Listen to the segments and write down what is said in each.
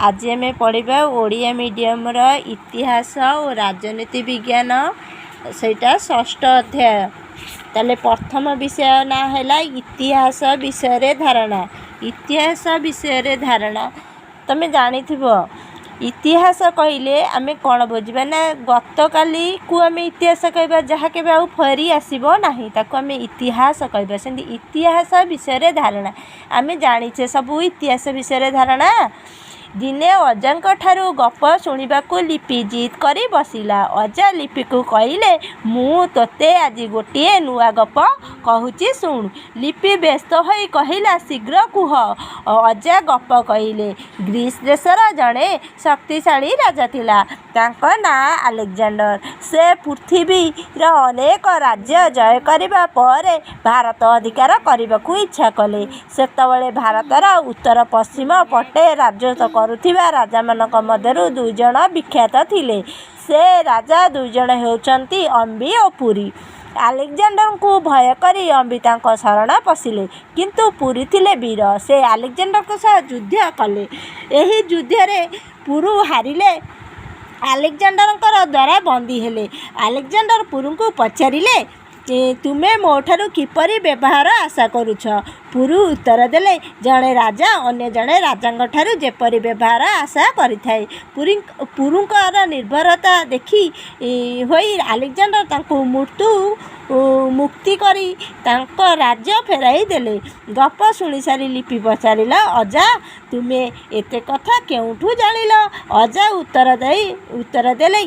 आज आम पढ़ा ओडिया मीडियम इतिहास और राजनीति विज्ञान सेटा षष्ठ अध्याय। ताले प्रथम विषय ना है इतिहास विषय रे धारणा। इतिहास विषय रे धारणा तमे जानी थिबो। इतिहास कहले आमे कौन बुझा ना गत काली को आम इतिहास कहबा जहाँ के आउ फेरी आसबो नाही ताको आम इतिहास कहबा। सेंती इतिहास विषय रे धारणा आमे जानिछे सबू इतिहास विषय रे धारणा। दिने अजांक ठारू गप शुणिबाकू लिपि जिद करी बसिला। अजा लिपि को कहले मु तोते आज गोटे नुआ गप कहूची शुण। लिपि व्यस्त होई कहिला शीघ्र कुह। अजा गप कहले ग्रीस देशर जड़े शक्तिशाली राजा थिला। तांको ना अलेक्जेंडर। से पृथ्वीर अनेक राज्य जय करिबा परे भारत अधिकार करबाकू इच्छा कले। सेतबेले भारतर उत्तर पश्चिम पटे राजत्व करुथिबा राजा मानक मध्यरु दुई जण विख्यात थिले। से राजा दुई जण हेउचंती अम्बी और पुरी। अलेक्जेंडर को भय करी अम्बी तांको शरण पशिले किंतु पुरी थिले वीर। से अलेक्जेंडर को सह युद्ध कले। एही युद्ध रे पुरु हारिले। अलेक्जेंडर द्वारा बंदी हेले। अलेक्जेंडर पुरु को पचारिले तुमे मोठारू किपरि व्यवहार आशा करुछ। पुरु उत्तर देले जड़े राजा अन्य जड़े राजांग ठारू जेपरि व्यवहार आशा करिथाए। पुरुंकर निर्भरता देखी होई अलेक्जेंडर तांको मुक्ति करी तांको राज्य फेराई देले। गप शुणी सारी लिपि पचारिला अजा तुमे एते कथा केउठू जानिल। अजा उत्तर देले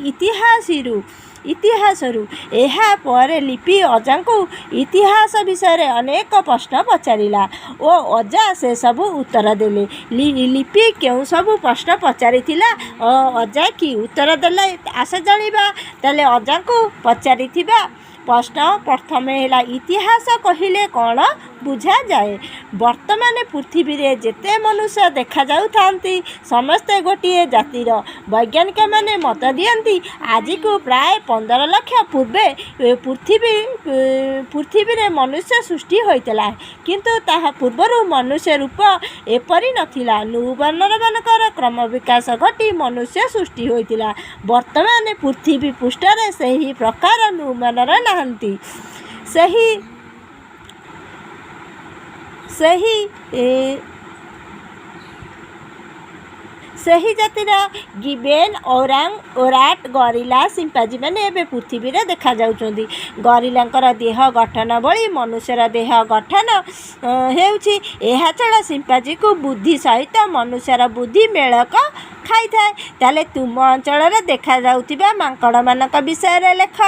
इतिहासरू। एहा परे लिपि अजा को इतिहास विषय रे अनेक प्रश्न पचारिला ओ अजा से सबू उत्तर देले। लिपि केउ सबू प्रश्न पचारिथिला अजा की उत्तर देले आशा जानिबा। ताले अजा को पचारिथिबा प्रश्न प्रथम है इतिहास कहले कौन बुझा जाए। वर्तमान पृथ्वी रे जेते मनुष्य देखा जाऊ थांती समस्ते गोटे जातिर। वैज्ञानिक माने मत दियंती आज को प्राय 15 लाख पूर्वे पृथ्वी रे मनुष्य सृष्टि होइतला किंतु ताहा पूर्वरु मनुष्य रूप एपरि नथिला। नूबानर मानकर क्रम विकास घटी मनुष्य सृष्टि होइतला। वर्तमान पृथ्वी पृष्ठ रे सही प्रकार नूबानर नाहंती। सही जातिर गिबेन ओराट गरिला सिंपाजी मैंने एवं पृथ्वी रे देखा जाउछंदी। गरिलांकर देह गठन भली मनुष्यर देह गठन हेउछि। एहा छड़ा सिंपाजी को बुद्धि सहित मनुष्यर बुद्धि मेलक खाई थाए। ताले तुम अंचल रे देखा जाउथिबा मांकड़ मानक विषय रे लेख।